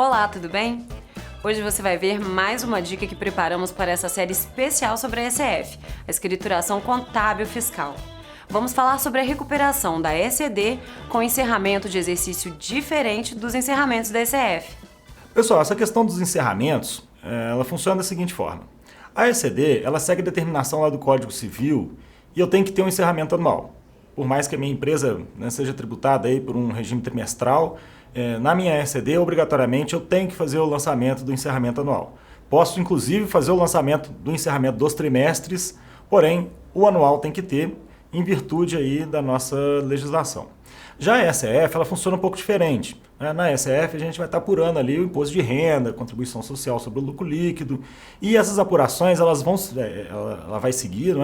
Olá, tudo bem? Hoje você vai ver mais uma dica que preparamos para essa série especial sobre a ECF, a Escrituração Contábil Fiscal. Vamos falar sobre a recuperação da ECD com encerramento de exercício diferente dos encerramentos da ECF. Pessoal, essa questão dos encerramentos, ela funciona da seguinte forma. A ECD, ela segue a determinação lá do Código Civil e eu tenho que ter um encerramento anual. Por mais que a minha empresa seja tributada aí por um regime trimestral, na minha ECD, obrigatoriamente, eu tenho que fazer o lançamento do encerramento anual. Posso, inclusive, fazer o lançamento do encerramento dos trimestres, porém, o anual tem que ter, em virtude aí da nossa legislação. Já a ECF, ela funciona um pouco diferente. Na ECF, a gente vai estar apurando ali o imposto de renda, contribuição social sobre o lucro líquido, e essas apurações, ela vai seguir,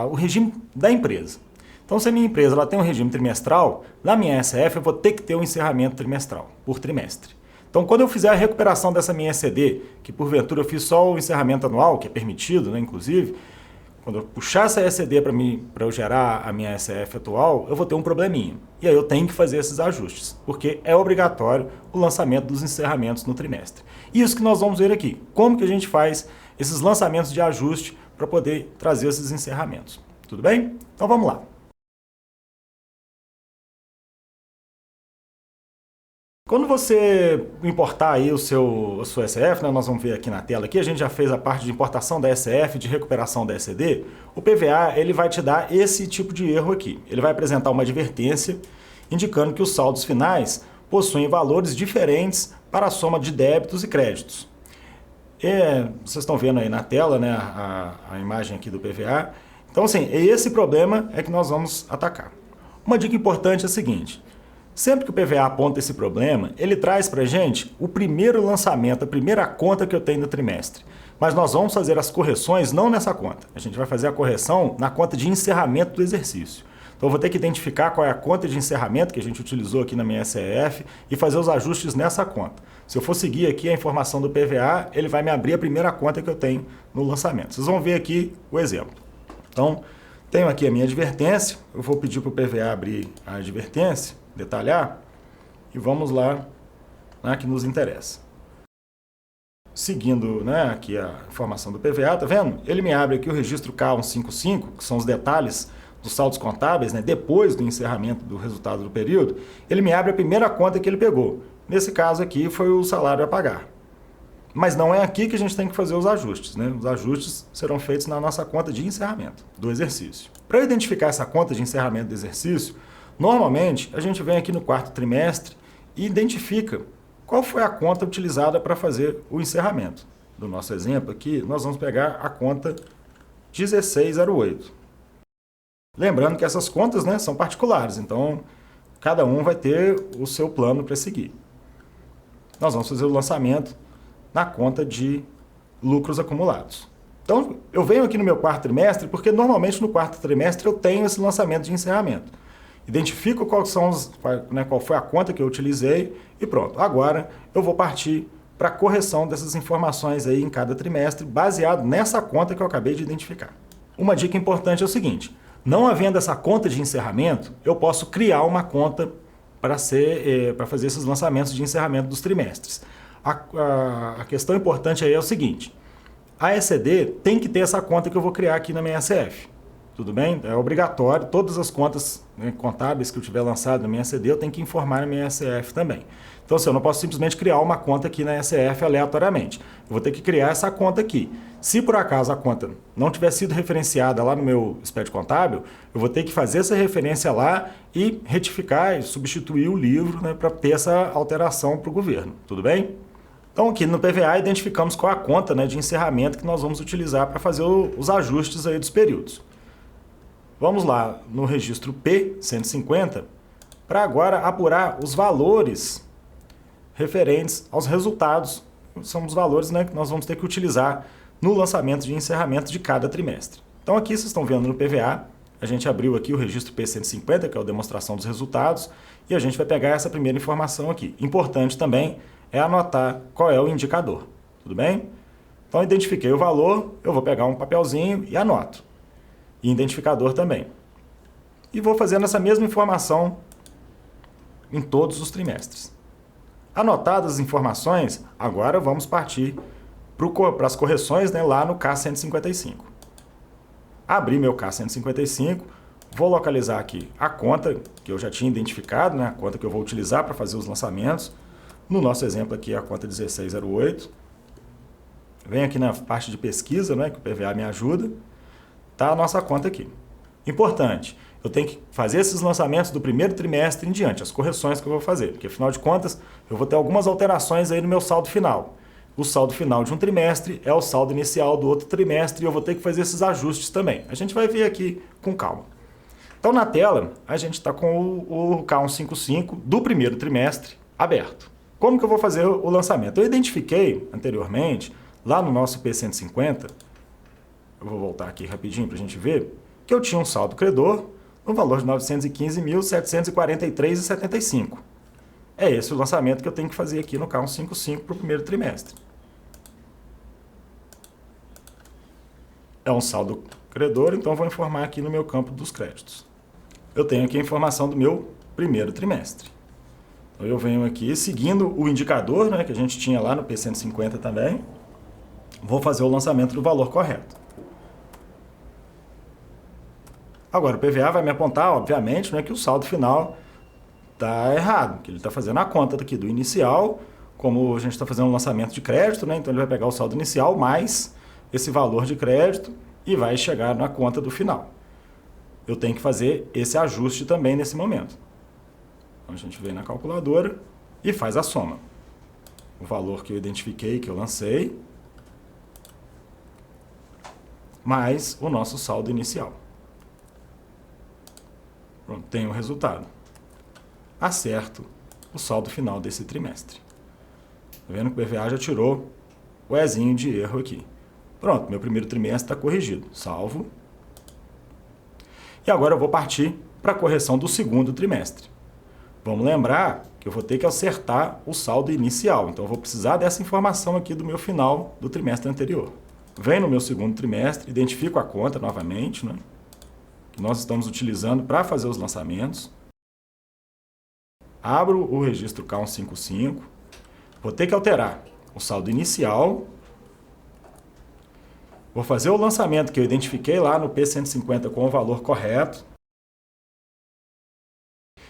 o regime da empresa. Então, se a minha empresa ela tem um regime trimestral, na minha ECF eu vou ter que ter um encerramento trimestral, por trimestre. Então, quando eu fizer a recuperação dessa minha ECD, que porventura eu fiz só o encerramento anual, que é permitido, inclusive, quando eu puxar essa ECD para eu gerar a minha ECF atual, eu vou ter um probleminha. E aí eu tenho que fazer esses ajustes, porque é obrigatório o lançamento dos encerramentos no trimestre. Isso que nós vamos ver aqui, como que a gente faz esses lançamentos de ajuste para poder trazer esses encerramentos. Tudo bem? Então vamos lá. Quando você importar aí a sua ECF, nós vamos ver aqui na tela, a gente já fez a parte de importação da ECF, de recuperação da ECD, o PVA ele vai te dar esse tipo de erro aqui. Ele vai apresentar uma advertência indicando que os saldos finais possuem valores diferentes para a soma de débitos e créditos. Vocês estão vendo aí na tela a imagem aqui do PVA. Então, assim, esse problema é que nós vamos atacar. Uma dica importante é a seguinte. Sempre que o PVA aponta esse problema, ele traz para a gente o primeiro lançamento, a primeira conta que eu tenho no trimestre. Mas nós vamos fazer as correções não nessa conta. A gente vai fazer a correção na conta de encerramento do exercício. Então eu vou ter que identificar qual é a conta de encerramento que a gente utilizou aqui na minha ECF e fazer os ajustes nessa conta. Se eu for seguir aqui a informação do PVA, ele vai me abrir a primeira conta que eu tenho no lançamento. Vocês vão ver aqui o exemplo. Então, tenho aqui a minha advertência, eu vou pedir para o PVA abrir a advertência, detalhar, e vamos lá que nos interessa. Seguindo aqui a informação do PVA, tá vendo? Ele me abre aqui o registro K155, que são os detalhes dos saldos contábeis, depois do encerramento do resultado do período, ele me abre a primeira conta que ele pegou. Nesse caso aqui foi o salário a pagar. Mas não é aqui que a gente tem que fazer os ajustes. Os ajustes serão feitos na nossa conta de encerramento do exercício. Para eu identificar essa conta de encerramento do exercício, normalmente a gente vem aqui no quarto trimestre e identifica qual foi a conta utilizada para fazer o encerramento. Do nosso exemplo aqui, nós vamos pegar a conta 1608. Lembrando que essas contas são particulares, então cada um vai ter o seu plano para seguir. Nós vamos fazer o lançamento na conta de lucros acumulados. Então, eu venho aqui no meu quarto trimestre, porque normalmente no quarto trimestre eu tenho esse lançamento de encerramento. Identifico qual foi a conta que eu utilizei e pronto. Agora eu vou partir para a correção dessas informações aí em cada trimestre, baseado nessa conta que eu acabei de identificar. Uma dica importante é o seguinte, não havendo essa conta de encerramento, eu posso criar uma conta para fazer esses lançamentos de encerramento dos trimestres. A questão importante aí é o seguinte, a ECD tem que ter essa conta que eu vou criar aqui na minha ECF. Tudo bem? É obrigatório, todas as contas contábeis que eu tiver lançado na minha ECD, eu tenho que informar na minha ECF também. Então, assim, eu não posso simplesmente criar uma conta aqui na ECF aleatoriamente. Eu vou ter que criar essa conta aqui. Se por acaso a conta não tiver sido referenciada lá no meu SPED contábil, eu vou ter que fazer essa referência lá e retificar e substituir o livro para ter essa alteração para o governo. Tudo bem? Então, aqui no PVA, identificamos qual a conta de encerramento que nós vamos utilizar para fazer os ajustes aí dos períodos. Vamos lá no registro P150 para agora apurar os valores referentes aos resultados. São os valores que nós vamos ter que utilizar no lançamento de encerramento de cada trimestre. Então aqui vocês estão vendo no PVA, a gente abriu aqui o registro P150, que é a demonstração dos resultados, e a gente vai pegar essa primeira informação aqui. Importante também é anotar qual é o indicador, tudo bem? Então identifiquei o valor, eu vou pegar um papelzinho e anoto. E identificador também. E vou fazendo essa mesma informação em todos os trimestres. Anotadas as informações, agora vamos partir para as correções, né, lá no K155. Abri meu K155, vou localizar aqui a conta que eu já tinha identificado, né, a conta que eu vou utilizar para fazer os lançamentos. No nosso exemplo aqui é a conta 1608. Venho aqui na parte de pesquisa, né, que o PVA me ajuda. Está a nossa conta aqui. Importante, eu tenho que fazer esses lançamentos do primeiro trimestre em diante, as correções que eu vou fazer, porque afinal de contas eu vou ter algumas alterações aí no meu saldo final. O saldo final de um trimestre é o saldo inicial do outro trimestre e eu vou ter que fazer esses ajustes também. A gente vai ver aqui com calma. Então na tela a gente está com o K155 do primeiro trimestre aberto. Como que eu vou fazer o lançamento? Eu identifiquei anteriormente, lá no nosso P150, eu vou voltar aqui rapidinho para a gente ver, que eu tinha um saldo credor no valor de R$ 915.743,75. É esse o lançamento que eu tenho que fazer aqui no K155 para o primeiro trimestre. É um saldo credor, então eu vou informar aqui no meu campo dos créditos. Eu tenho aqui a informação do meu primeiro trimestre. Então eu venho aqui seguindo o indicador, né, que a gente tinha lá no P150 também. Vou fazer o lançamento do valor correto. Agora o PVA vai me apontar, obviamente, né, que o saldo final está errado, que ele está fazendo a conta aqui do inicial, como a gente está fazendo um lançamento de crédito, né, então ele vai pegar o saldo inicial mais esse valor de crédito e vai chegar na conta do final. Eu tenho que fazer esse ajuste também nesse momento. Então a gente vem na calculadora e faz a soma. O valor que eu identifiquei, que eu lancei, mais o nosso saldo inicial. Pronto, tem o resultado. Acerto o saldo final desse trimestre. Tá vendo que o PVA já tirou o Ezinho de erro aqui. Pronto, meu primeiro trimestre está corrigido. Salvo. E agora eu vou partir para a correção do segundo trimestre. Vamos lembrar que eu vou ter que acertar o saldo inicial. Então eu vou precisar dessa informação aqui do meu final do trimestre anterior. Venho no meu segundo trimestre, identifico a conta novamente, né, que nós estamos utilizando para fazer os lançamentos. Abro o registro K155, vou ter que alterar o saldo inicial, vou fazer o lançamento que eu identifiquei lá no P150 com o valor correto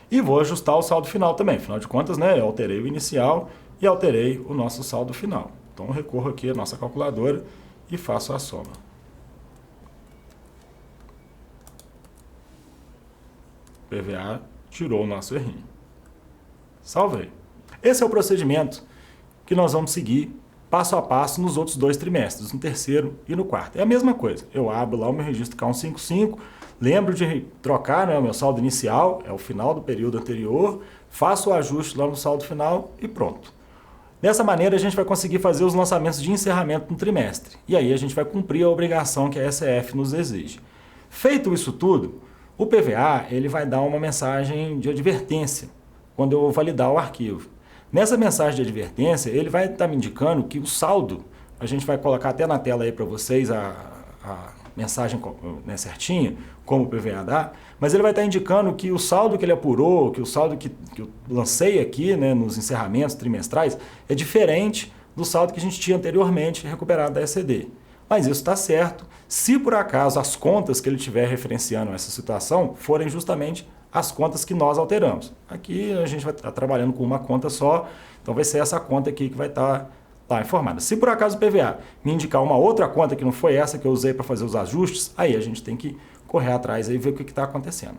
e vou ajustar o saldo final também. Afinal de contas, né, eu alterei o inicial e alterei o nosso saldo final. Então eu recorro aqui à nossa calculadora e faço a soma. O PVA tirou o nosso errinho. Salvei. Esse é o procedimento que nós vamos seguir passo a passo nos outros dois trimestres, no terceiro e no quarto. É a mesma coisa. Eu abro lá o meu registro K155, lembro de trocar, né, o meu saldo inicial, é o final do período anterior, faço o ajuste lá no saldo final e pronto. Dessa maneira a gente vai conseguir fazer os lançamentos de encerramento no trimestre. E aí a gente vai cumprir a obrigação que a SF nos exige. Feito isso tudo, o PVA ele vai dar uma mensagem de advertência quando eu validar o arquivo. Nessa mensagem de advertência, ele vai estar me indicando que o saldo, a gente vai colocar até na tela aí para vocês a mensagem, né, certinha, como o PVA dá, mas ele vai estar indicando que o saldo que ele apurou, que o saldo que eu lancei aqui, né, nos encerramentos trimestrais, é diferente do saldo que a gente tinha anteriormente recuperado da ECD. Mas isso está certo se por acaso as contas que ele estiver referenciando essa situação forem justamente as contas que nós alteramos. Aqui a gente vai estar trabalhando com uma conta só, então vai ser essa conta aqui que vai estar lá informada. Se por acaso o PVA me indicar uma outra conta que não foi essa que eu usei para fazer os ajustes, aí a gente tem que correr atrás e ver o que está acontecendo.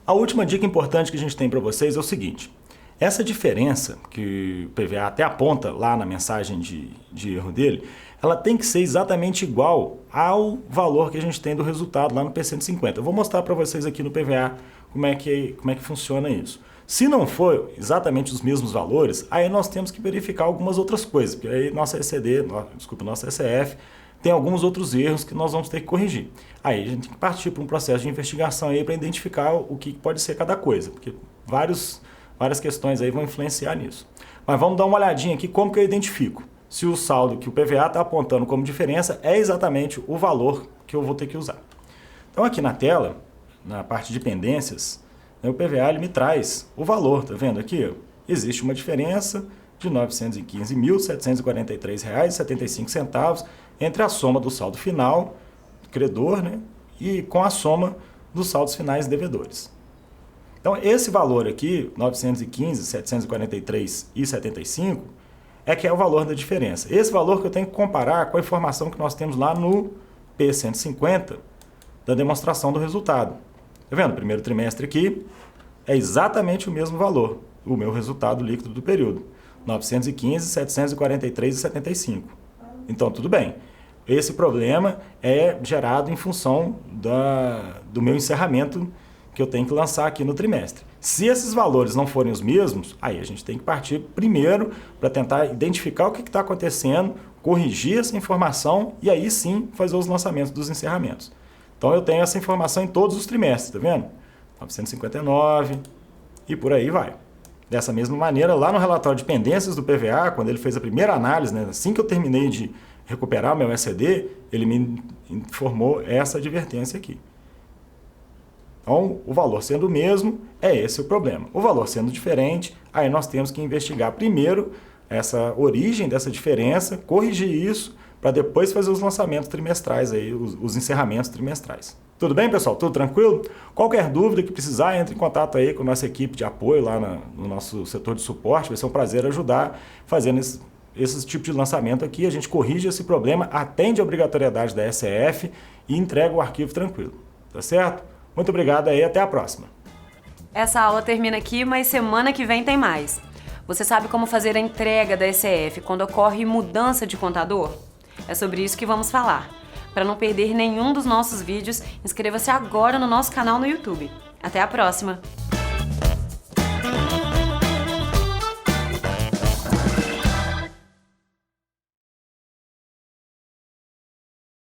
A última dica importante que a gente tem para vocês é o seguinte: essa diferença que o PVA até aponta lá na mensagem de erro dele, ela tem que ser exatamente igual ao valor que a gente tem do resultado lá no P150. Eu vou mostrar para vocês aqui no PVA como é que funciona isso. Se não for exatamente os mesmos valores, aí nós temos que verificar algumas outras coisas, porque aí nossa ECD, nossa ECF, tem alguns outros erros que nós vamos ter que corrigir. Aí a gente tem que partir para um processo de investigação aí para identificar o que pode ser cada coisa, porque várias questões aí vão influenciar nisso. Mas vamos dar uma olhadinha aqui como que eu identifico se o saldo que o PVA está apontando como diferença é exatamente o valor que eu vou ter que usar. Então aqui na tela, na parte de pendências, o PVA ele me traz o valor, tá vendo aqui? Existe uma diferença de R$ 915.743,75 entre a soma do saldo final do credor, né, e com a soma dos saldos finais devedores. Então, esse valor aqui, R$ 915.743,75, é que é o valor da diferença. Esse valor que eu tenho que comparar com a informação que nós temos lá no P150 da demonstração do resultado. Tá vendo? O primeiro trimestre aqui é exatamente o mesmo valor, o meu resultado líquido do período, R$ 915.743,75. Então, tudo bem. Esse problema é gerado em função do meu encerramento que eu tenho que lançar aqui no trimestre. Se esses valores não forem os mesmos, aí a gente tem que partir primeiro para tentar identificar o que está acontecendo, corrigir essa informação e aí sim fazer os lançamentos dos encerramentos. Então eu tenho essa informação em todos os trimestres, tá vendo? 959 e por aí vai. Dessa mesma maneira, lá no relatório de pendências do PVA, quando ele fez a primeira análise, né, assim que eu terminei de recuperar o meu ECD, ele me informou essa advertência aqui. Então, o valor sendo o mesmo, é esse o problema. O valor sendo diferente, aí nós temos que investigar primeiro essa origem dessa diferença, corrigir isso, para depois fazer os lançamentos trimestrais, aí, os encerramentos trimestrais. Tudo bem, pessoal? Tudo tranquilo? Qualquer dúvida que precisar, entre em contato aí com a nossa equipe de apoio lá no nosso setor de suporte. Vai ser um prazer ajudar fazendo esse tipo de lançamento aqui. A gente corrige esse problema, atende a obrigatoriedade da SEF e entrega o arquivo tranquilo. Tá certo? Muito obrigado aí, até a próxima. Essa aula termina aqui, mas semana que vem tem mais. Você sabe como fazer a entrega da SEF quando ocorre mudança de contador? É sobre isso que vamos falar. Para não perder nenhum dos nossos vídeos, inscreva-se agora no nosso canal no YouTube. Até a próxima!